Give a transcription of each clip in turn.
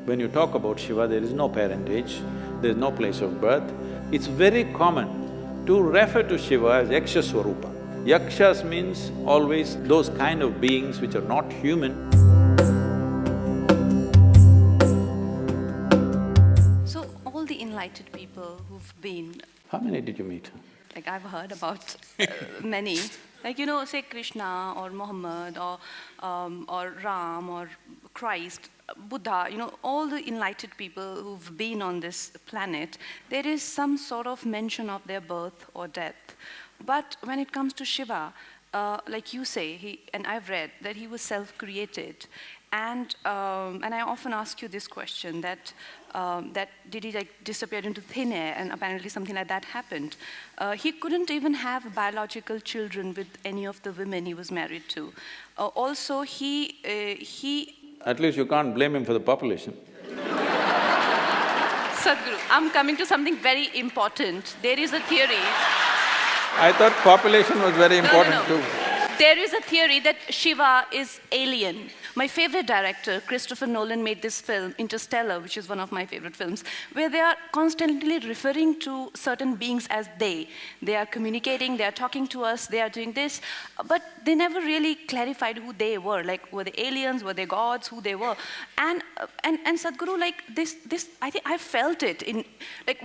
When you talk about Shiva, there is no parentage, there is no place of birth. It's very common to refer to Shiva as Yaksha Swarupa. Yakshas means always those kind of beings which are not human. So, all the enlightened people who've been… How many did you meet? Like, I've heard about many. Like, say Krishna or Muhammad or Ram or Christ, Buddha, all the enlightened people who've been on this planet, there is some sort of mention of their birth or death. But when it comes to Shiva, like you say, and I've read that he was self-created, and I often ask you this question, that did he disappear into thin air, and apparently something like that happened. He couldn't even have biological children with any of the women he was married to. Also, he… At least you can't blame him for the population. Sadhguru, I'm coming to something very important. There is a theory… I thought population was very important No. too. There is a theory that Shiva is alien. My favorite director, Christopher Nolan, made this film, Interstellar, which is one of my favorite films, where they are constantly referring to certain beings as they. They are communicating, they are talking to us, they are doing this, but they never really clarified who they were. Like, were they aliens, were they gods, who they were? And Sadhguru, like this, I think I felt it in, like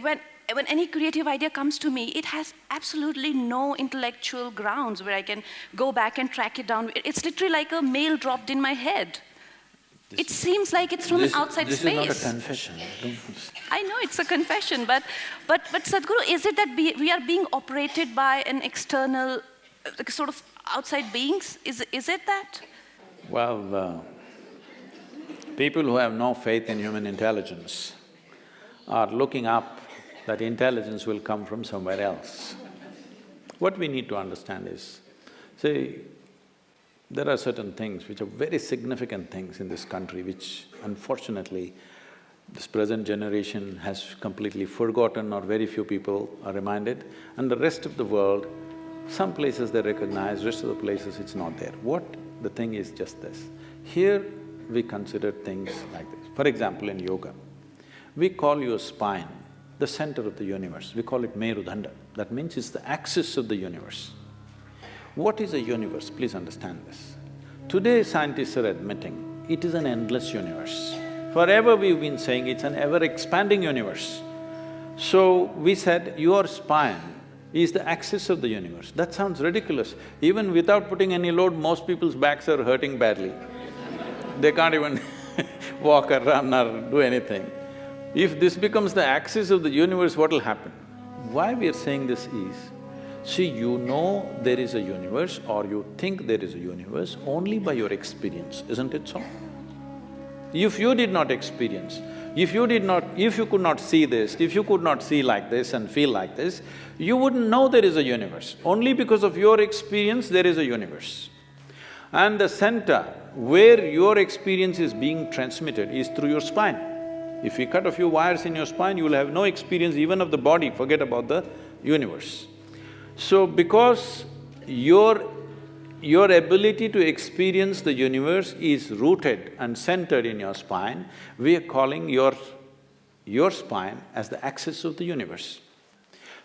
when any creative idea comes to me, it has absolutely no intellectual grounds where I can go back and track it down. It's literally like a mail dropped in my head. It seems like it's from an outside space. This is not a confession. I know it's a confession, but Sadhguru, is it that we are being operated by an external, sort of outside beings? Is it that? Well, people who have no faith in human intelligence are looking up that intelligence will come from somewhere else. What we need to understand is, see, there are certain things which are very significant things in this country which unfortunately this present generation has completely forgotten, or very few people are reminded, and the rest of the world, some places they recognize, rest of the places it's not there. What the thing is just this, here we consider things like this. For example, in yoga, we call your spine the center of the universe, we call it Merudanda. That means it's the axis of the universe. What is a universe? Please understand this. Today scientists are admitting it is an endless universe. Forever we've been saying it's an ever-expanding universe. So we said your spine is the axis of the universe. That sounds ridiculous. Even without putting any load, most people's backs are hurting badly. They can't even walk or run or do anything. If this becomes the axis of the universe, what will happen? Why we are saying this is, see, you know there is a universe or you think there is a universe only by your experience, isn't it so? If you did not experience, if you could not see this, if you could not see like this and feel like this, you wouldn't know there is a universe. Only because of your experience there is a universe. And the center where your experience is being transmitted is through your spine. If we cut a few wires in your spine, you will have no experience even of the body, forget about the universe. So because your ability to experience the universe is rooted and centered in your spine, we are calling your spine as the axis of the universe.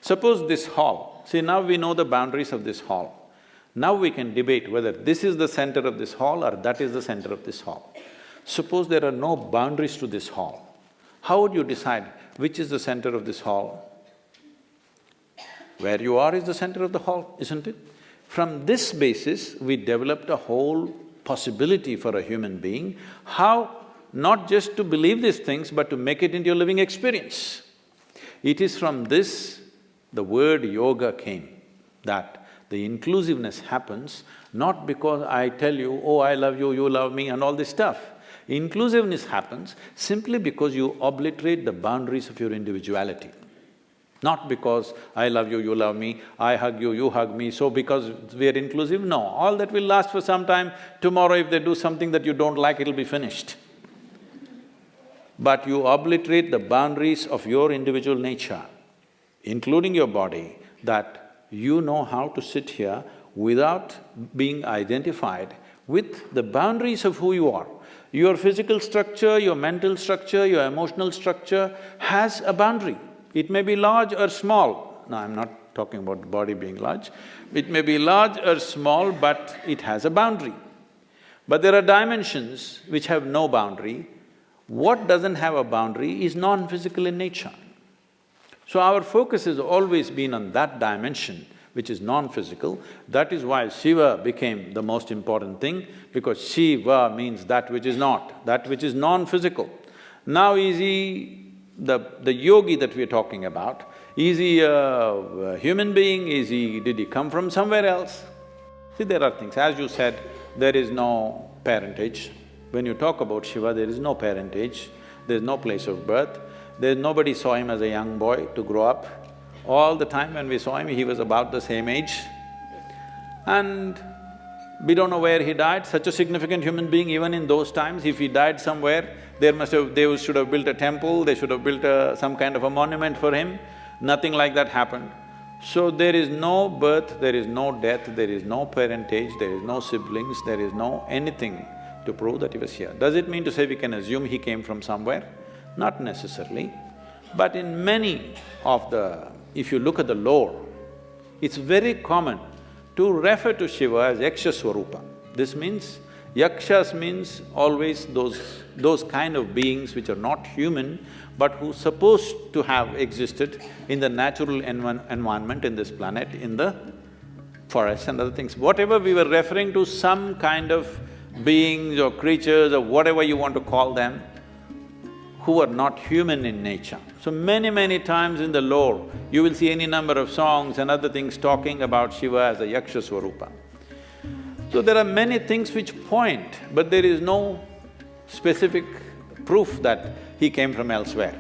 Suppose this hall, see now we know the boundaries of this hall. Now we can debate whether this is the center of this hall or that is the center of this hall. Suppose there are no boundaries to this hall. How would you decide which is the center of this hall? Where you are is the center of the hall, isn't it? From this basis, we developed a whole possibility for a human being, how not just to believe these things, but to make it into your living experience. It is from this the word yoga came, that the inclusiveness happens not because I tell you, oh, I love you love me and all this stuff. Inclusiveness happens simply because you obliterate the boundaries of your individuality. Not because I love you love me, I hug you hug me, so because we are inclusive, no. All that will last for some time, tomorrow if they do something that you don't like, it'll be finished. But you obliterate the boundaries of your individual nature, including your body, that you know how to sit here without being identified with the boundaries of who you are. Your physical structure, your mental structure, your emotional structure has a boundary. It may be large or small. Now, I'm not talking about the body being large. It may be large or small, but it has a boundary. But there are dimensions which have no boundary. What doesn't have a boundary is non-physical in nature. So our focus has always been on that dimension, which is non-physical. That is why Shiva became the most important thing, because Shiva means that which is not, that which is non-physical. Now is he the yogi that we're talking about, is he a human being, did he come from somewhere else? See, there are things, as you said, there is no parentage. When you talk about Shiva, there is no parentage, there's no place of birth, nobody saw him as a young boy to grow up. All the time when we saw him, he was about the same age. And we don't know where he died, such a significant human being. Even in those times, if he died somewhere, they should have built a temple, they should have built some kind of a monument for him. Nothing like that happened. So there is no birth, there is no death, there is no parentage, there is no siblings, there is no anything to prove that he was here. Does it mean to say we can assume he came from somewhere? Not necessarily. But in many of the… if you look at the lore, it's very common to refer to Shiva as Yaksha Swarupa. This means, Yakshas means always those kind of beings which are not human, but who supposed to have existed in the natural environment in this planet, in the forests and other things. Whatever we were referring to, some kind of beings or creatures or whatever you want to call them, who are not human in nature. So many times in the lore, you will see any number of songs and other things talking about Shiva as a Yaksha Swarupa. So there are many things which point, but there is no specific proof that he came from elsewhere.